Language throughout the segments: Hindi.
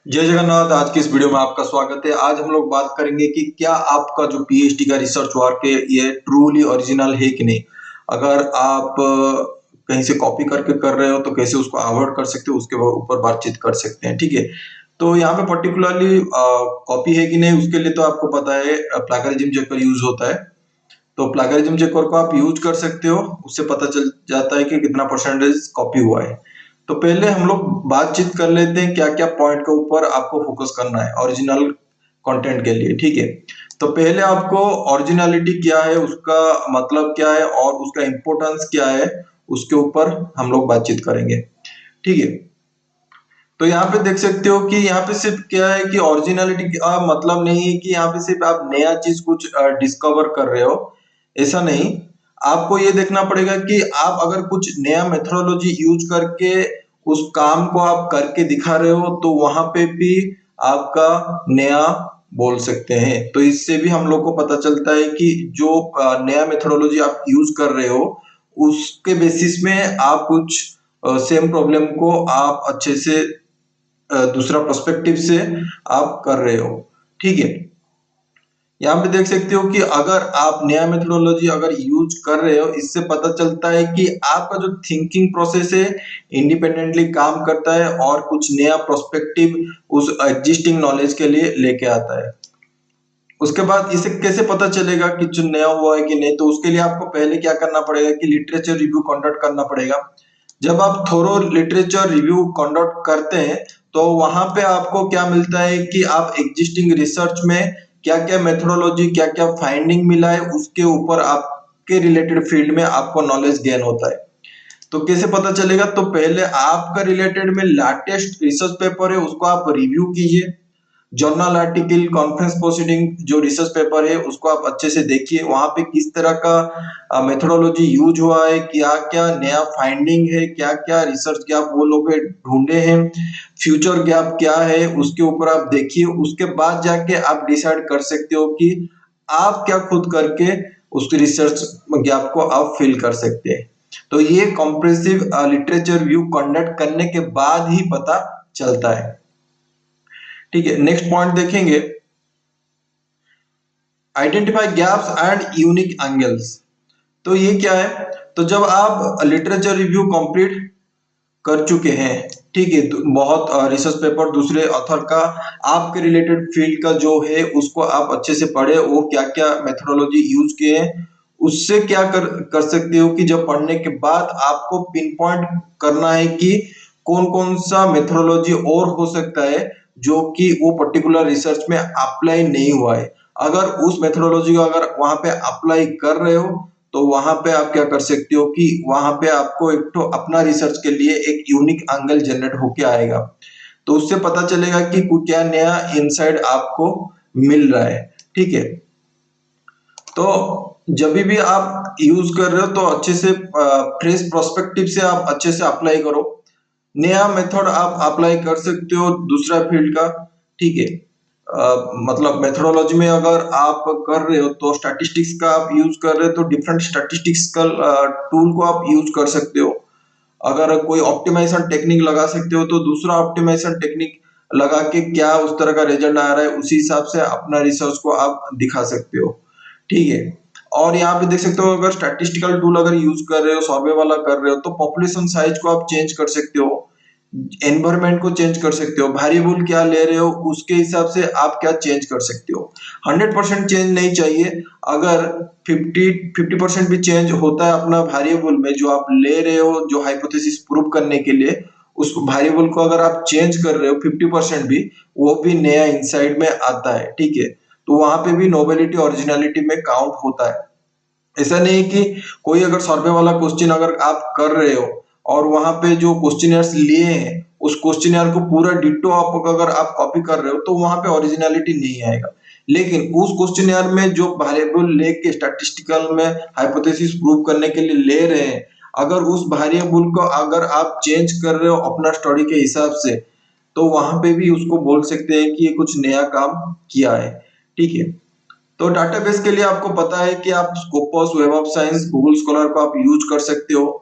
जय जगन्नाथ। आज की इस वीडियो में आपका स्वागत है। आज हम लोग बात करेंगे कि क्या आपका जो पीएचडी का रिसर्च वर्क है ये ट्रूली ओरिजिनल है कि नहीं। अगर आप कहीं से कॉपी करके कर रहे हो तो कैसे उसको अवॉइड कर सकते हो, उसके ऊपर बातचीत कर सकते हैं। ठीक है, तो यहाँ पे पर्टिकुलरली कॉपी है कि नहीं उसके लिए तो आपको पता है प्लेगरिज्म चेकर यूज होता है। तो प्लेगरिज्म चेकर को आप यूज कर सकते हो, उससे पता चल जाता है कि कितना परसेंटेज कॉपी हुआ है। तो पहले हम लोग बातचीत कर लेते हैं क्या क्या पॉइंट के ऊपर आपको फोकस करना है ओरिजिनल कंटेंट के लिए। ठीक है, तो पहले आपको ओरिजिनलिटी क्या है, उसका मतलब क्या है और उसका इंपॉर्टेंस क्या है, उसके ऊपर हम लोग बातचीत करेंगे। ठीक है, तो यहाँ पे देख सकते हो कि यहाँ पे सिर्फ क्या है कि ओरिजिनलिटी का मतलब नहीं है कि यहाँ पे सिर्फ आप नया चीज कुछ डिस्कवर कर रहे हो, ऐसा नहीं। आपको ये देखना पड़ेगा कि आप अगर कुछ नया मेथोडोलॉजी यूज करके उस काम को आप करके दिखा रहे हो तो वहां पे भी आपका नया बोल सकते हैं। तो इससे भी हम लोग को पता चलता है कि जो नया मेथोडोलॉजी आप यूज कर रहे हो उसके बेसिस में आप कुछ सेम प्रॉब्लम को आप अच्छे से दूसरा पर्सपेक्टिव से आप कर रहे हो। ठीक है, यहाँ पे देख सकते हो कि अगर आप नया मेथोडोलॉजी अगर यूज कर रहे हो इससे पता चलता है कि आपका जो थिंकिंग प्रोसेस है इंडिपेंडेंटली काम करता है और कुछ नया पर्सपेक्टिव उस एग्जिस्टिंग नॉलेज के लिए लेके आता है। उसके बाद इसे कैसे पता चलेगा कि जो नया हुआ है कि नहीं, तो उसके लिए आपको पहले क्या करना पड़ेगा कि लिटरेचर रिव्यू कंडक्ट करना पड़ेगा। जब आप थोरो लिटरेचर रिव्यू कंडक्ट करते हैं तो वहां पे आपको क्या मिलता है कि आप एग्जिस्टिंग रिसर्च में क्या क्या मेथोडोलॉजी क्या क्या फाइंडिंग मिला है उसके ऊपर आपके रिलेटेड फील्ड में आपको नॉलेज गेन होता है। तो कैसे पता चलेगा, तो पहले आपका रिलेटेड में लेटेस्ट रिसर्च पेपर है उसको आप रिव्यू कीजिए। जर्नल आर्टिकल कॉन्फ्रेंस प्रोसीडिंग जो रिसर्च पेपर है उसको आप अच्छे से देखिए, वहां पे किस तरह का मेथोडोलॉजी यूज हुआ है, क्या क्या नया फाइंडिंग है, क्या क्या रिसर्च गैप वो लोग ढूंढे हैं, फ्यूचर गैप क्या है उसके ऊपर आप देखिए। उसके बाद जाके आप डिसाइड कर सकते हो कि आप क्या खुद करके उस रिसर्च गैप को आप फिल कर सकते हैं। तो ये कॉम्प्रिहेंसिव लिटरेचर रिव्यू कंडक्ट करने के बाद ही पता चलता है। ठीक है, नेक्स्ट पॉइंट देखेंगे, identify gaps and unique angles. तो ये क्या है, तो जब आप लिटरेचर रिव्यू कंप्लीट कर चुके हैं, ठीक है, तो बहुत रिसर्च पेपर दूसरे ऑथर का आपके रिलेटेड फील्ड का जो है उसको आप अच्छे से पढ़े, वो क्या क्या मेथोडोलॉजी यूज किए हैं, उससे क्या कर कर सकते हो कि जब पढ़ने के बाद आपको पिन पॉइंट करना है कि कौन कौन सा मेथोडोलॉजी और हो सकता है जो कि वो पर्टिकुलर रिसर्च में अप्लाई नहीं हुआ है। अगर उस मेथोडोलॉजी को अगर वहां पे अप्लाई कर रहे हो तो वहां पे आप क्या कर सकते हो कि वहां पे आपको एक तो अपना रिसर्च के लिए एक यूनिक एंगल जनरेट होके आएगा। तो उससे पता चलेगा कि क्या नया इनसाइड आपको मिल रहा है। ठीक है, तो जब भी आप यूज कर रहे हो तो अच्छे से फ्रेश प्रोस्पेक्टिव से आप अच्छे से अप्लाई करो। नया मेथड आप अप्लाई कर सकते हो दूसरा फील्ड का। ठीक है, मतलब मेथोडोलॉजी में अगर आप कर रहे हो तो स्टैटिस्टिक्स का आप यूज कर रहे हो तो डिफरेंट स्टैटिस्टिक्स टूल को आप यूज कर सकते हो। अगर कोई ऑप्टिमाइजेशन टेक्निक लगा सकते हो तो दूसरा ऑप्टिमाइजेशन टेक्निक लगा के क्या उस तरह का रिजल्ट आ रहा है उसी हिसाब से अपना रिसर्च को आप दिखा सकते हो। ठीक है, और यहाँ पे देख सकते हो अगर स्टैटिस्टिकल टूल अगर यूज कर रहे हो, सर्वे वाला कर रहे हो, तो पॉपुलेशन साइज को आप चेंज कर सकते हो, एनवायरमेंट को चेंज कर सकते हो, वेरिएबल क्या ले रहे हो उसके हिसाब से आप क्या चेंज कर सकते हो। 100% चेंज नहीं चाहिए। अगर 50% भी चेंज होता है अपना वेरिएबल में जो आप ले रहे हो जो हाइपोथेसिस प्रूव करने के लिए, उस वेरिएबल को अगर आप चेंज कर रहे हो 50% भी, वो भी नया इनसाइड में आता है। ठीक है, तो वहां पे भी नोबेलिटी ओरिजिनलिटी में काउंट होता है। ऐसा नहीं कि कोई अगर सर्वे वाला क्वेश्चन अगर आप कर रहे हो और वहां पे जो क्वेश्चनर्स लिए हैं उस क्वेश्चनर को पूरा डिट्टो आप अगर आप कॉपी कर रहे हो तो वहां पे ओरिजिनलिटी नहीं आएगा। लेकिन उस क्वेश्चनर में जो वेरिएबल लेके स्टैटिस्टिकल में हाइपोथेसिस प्रूव करने के लिए ले रहे हैं, अगर उस वेरिएबल को अगर आप चेंज कर रहे हो अपना स्टडी के हिसाब से तो वहां पे भी उसको बोल सकते हैं कि ये कुछ नया काम किया है। ठीक है, तो डाटाबेस के लिए आपको पता है कि आप Scopus, web of science, Google scholar को आप यूज कर सकते हो।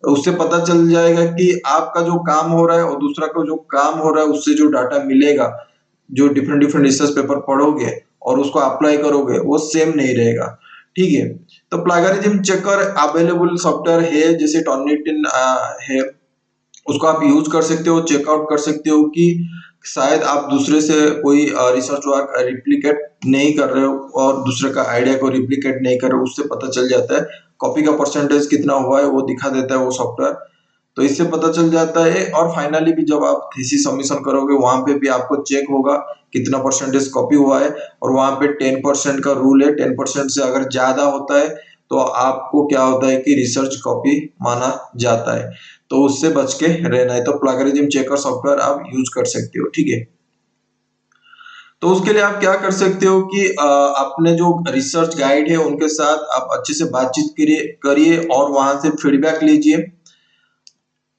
उससे पता चल जाएगा कि आपका जो काम हो रहा है और दूसरा का जो काम हो रहा है, उससे जो डाटा मिलेगा, जो डिफरेंट डिफरेंट रिसर्च पेपर पढ़ोगे और उसको अप्लाई करोगे, वो सेम नहीं रहेगा। ठीक है। तो प्लेगरिज्म चेकर अवेलेबल सॉफ्टवेयर है, जैसे टर्निटिन है, उसको आप यूज कर सकते हो, चेकआउट कर सकते हो कि शायद आप दूसरे से कोई रिसर्च वर्क रिप्लिकेट नहीं कर रहे हो और दूसरे का आइडिया को रिप्लिकेट नहीं कर रहे हो, उससे पता चल जाता है। कॉपी का परसेंटेज कितना हुआ है वो दिखा देता है वो सॉफ्टवेयर, तो इससे पता चल जाता है। और फाइनली भी जब आप थीसिस सबमिशन करोगे, वहां पे भी आपको चेक होगा कितना परसेंटेज कॉपी हुआ है, और वहां पे 10% का रूल है, 10% से अगर ज्यादा होता है तो आपको क्या होता है कि रिसर्च कॉपी माना जाता है, तो उससे बच के रहना है। तो प्लेगरिज्म चेकर सॉफ्टवेयर आप यूज कर सकते हो। ठीक है। तो उसके लिए आप क्या कर सकते हो कि अपने जो रिसर्च गाइड है उनके साथ आप अच्छे से बातचीत करिए करिए और वहां से फीडबैक लीजिए,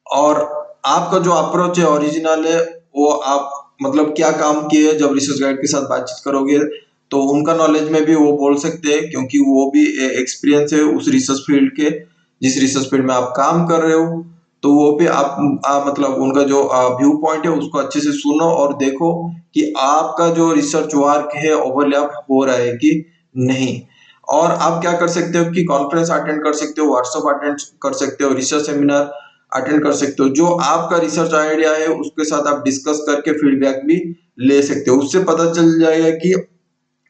और आपका जो अप्रोच है ओरिजिनल है, वो आप मतलब क्या काम किए जब रिसर्च गाइड के साथ बातचीत करोगे, तो उनका नॉलेज में भी वो बोल सकते हैं, क्योंकि वो भी एक्सपीरियंस है उस रिसर्च फील्ड के, जिस रिसर्च फील्ड में आप काम कर रहे हो। तो वो भी आप मतलब उनका जो व्यू पॉइंट है उसको अच्छे से सुनो और देखो कि आपका जो रिसर्च वर्क है ओवरलैप हो रहा है कि नहीं। और आप क्या कर सकते हो कि कॉन्फ्रेंस अटेंड कर सकते हो, व्हाट्सएप अटेंड कर सकते हो, रिसर्च सेमिनार अटेंड कर सकते हो, जो आपका रिसर्च आइडिया है उसके साथ आप डिस्कस करके फीडबैक भी ले सकते हो। उससे पता चल जाएगा कि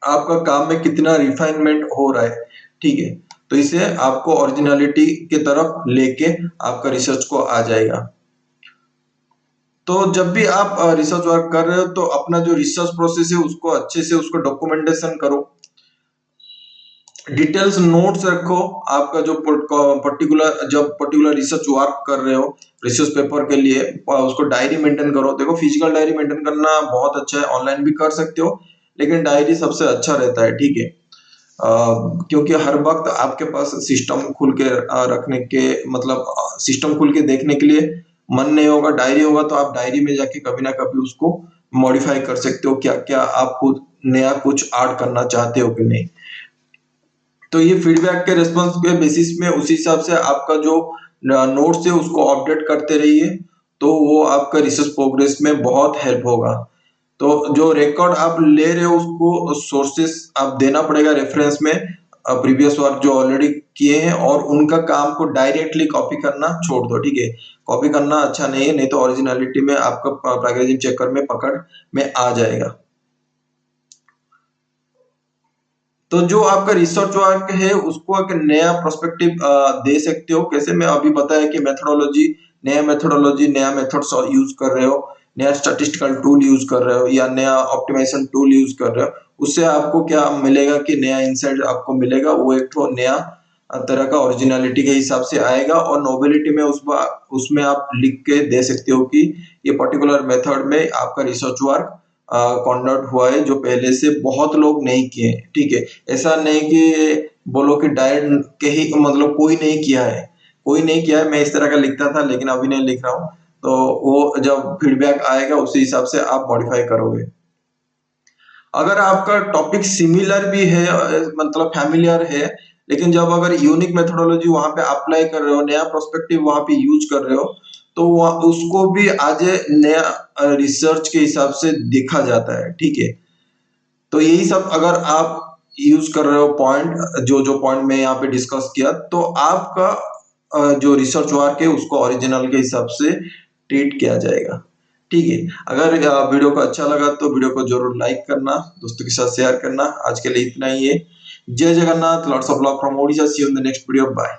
आपका काम में कितना रिफाइनमेंट हो रहा है। ठीक है। तो इसे आपको ओरिजिनलिटी के तरफ लेके आपका रिसर्च को आ जाएगा। तो जब भी आप रिसर्च वर्क कर रहे हो तो अपना जो रिसर्च प्रोसेस है उसको अच्छे से उसको डॉक्यूमेंटेशन करो, डिटेल्स नोट्स रखो। आपका जो पर्टिकुलर रिसर्च वर्क कर रहे हो रिसर्च पेपर के लिए, उसको डायरी मेंटेन करो। देखो, फिजिकल डायरी मेंटेन करना बहुत अच्छा है, ऑनलाइन भी कर सकते हो, लेकिन डायरी सबसे अच्छा रहता है। ठीक है। क्योंकि हर वक्त आपके पास सिस्टम खुल के रखने के मतलब सिस्टम खुल के देखने के लिए मन नहीं होगा। डायरी होगा तो आप डायरी में जाके कभी ना कभी उसको मॉडिफाई कर सकते हो, क्या क्या आप खुद नया कुछ ऐड करना चाहते हो कि नहीं। तो ये फीडबैक के रिस्पॉन्स के बेसिस में उसी हिसाब से आपका जो नोट्स है उसको अपडेट करते रहिए, तो वो आपका रिसर्च प्रोग्रेस में बहुत हेल्प होगा। तो जो रिकॉर्ड आप ले रहे हो उसको सोर्सेस आप देना पड़ेगा रेफरेंस में, प्रीवियस वर्क जो ऑलरेडी किए हैं, और उनका काम को डायरेक्टली कॉपी करना छोड़ दो। ठीक है। कॉपी करना अच्छा नहीं है, नहीं तो ओरिजिनलिटी में आपका प्लेगरिज्म चेकर में पकड़ में आ जाएगा। तो जो आपका रिसर्च वर्क है उसको एक नया पर्सपेक्टिव दे सकते हो। कैसे? मैं अभी बताया कि मेथोडोलॉजी नया मेथड्स यूज कर रहे हो, नया स्टैटिस्टिकल टूल यूज कर रहे हो, या नया ऑप्टिमाइजेशन टूल यूज कर रहे हो, उससे आपको क्या मिलेगा कि नया इंसाइट आपको मिलेगा। वो एक तो नया तरह का ओरिजिनलिटी के हिसाब से आएगा, और नोबिलिटी में उसमें आप लिख के दे सकते हो कि ये पर्टिकुलर मेथड में आपका रिसर्च वर्क कंडक्ट हुआ है जो पहले से बहुत लोग नहीं किए। ठीक है। ऐसा नहीं कि बोलो कि डायरेक्ट के ही मतलब कोई नहीं किया है, कोई नहीं किया है, मैं इस तरह का लिखता था लेकिन अभी नहीं लिख रहा हूँ। तो वो जब फीडबैक आएगा उसी हिसाब से आप मॉडिफाई करोगे। अगर आपका टॉपिक सिमिलर भी है, मतलब फैमिलियर है, लेकिन जब अगर यूनिक मेथोडोलॉजी वहां पे अप्लाई कर रहे हो, नया प्रोस्पेक्टिव वहां पे यूज कर रहे हो, तो उसको भी आज नया रिसर्च के हिसाब से देखा जाता है। ठीक है। तो यही सब अगर आप यूज कर रहे हो पॉइंट, जो जो पॉइंट मैं यहाँ पे डिस्कस किया, तो आपका जो रिसर्च वर्क है उसको ओरिजिनल के हिसाब से ट्रीट किया जाएगा। ठीक है। अगर वीडियो को अच्छा लगा तो वीडियो को जरूर लाइक करना, दोस्तों के साथ शेयर करना। आज के लिए इतना ही है। जय Jagannath, lots of love from Odisha. See you in the next video. Bye.